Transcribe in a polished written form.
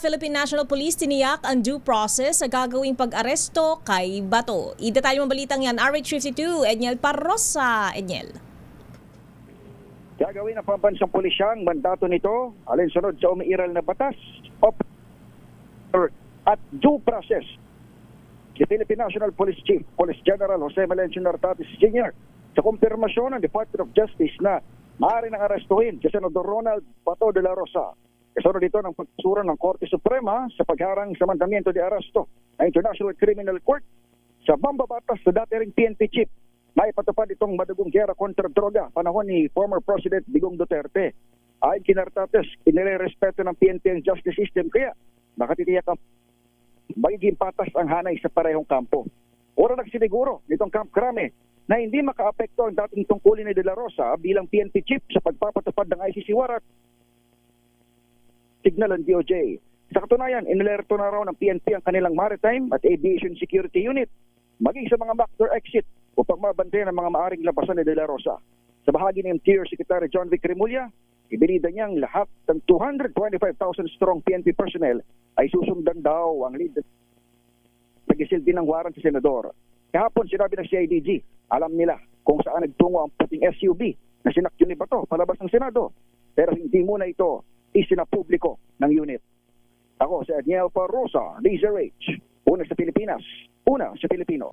Philippine National Police tiniyak ang due process sa gagawing pag-aresto kay Bato. Idetalye mo balitang yan, RH52, Edniel Parrosa. Edniel. Gagawin ng pambansang pulisya ang mandato nito alinsunod sa umiiral na batas at due process. Si Philippine National Police Chief, Police General Jose Melencio Nartates Jr. sa kumpirmasyon ng Department of Justice na maaari nang arestuhin si Senador Ronald Bato de la Rosa. Kasunod dito ng pagsusura ng Korte Suprema sa pagharang sa mandamiento de aresto ng International Criminal Court sa mambabatas sa dati ring PNP chief na ipatupad itong madugong giyera kontra droga panahon ni former President Digong Duterte. Ayon kay Nartates, inirerespeto ng PNP ang justice system kaya nakatitiyak ang magiging patas ang hanay sa parehong kampo. Ora nagsiniguro nitong Camp Crame na hindi makaapekto ang dating tungkulin ni De La Rosa bilang PNP chief sa pagpapatupad ng ICC warrant signal ng DOJ. Sa katunayan, inilerto na raw ng PNP ang kanilang maritime at aviation security unit maging sa mga backdoor exit upang mabantayan ang mga maaring labasan ni De La Rosa. Sa bahagi ng Interior Secretary John Vic Remulla, ibinida niyang lahat ng 225,000 strong PNP personnel ay susundan daw ang lead nagisilbi ng warrant sa senador. Kahapon sinabi ng CIDG, alam nila kung saan nagtungo ang puting SUV na sinakyan ni Bato palabas ng Senado. Pero hindi muna ito isinapubliko ng unit. Ako si Edniel Parrosa, DZRH. Una sa Pilipinas, una sa Pilipino.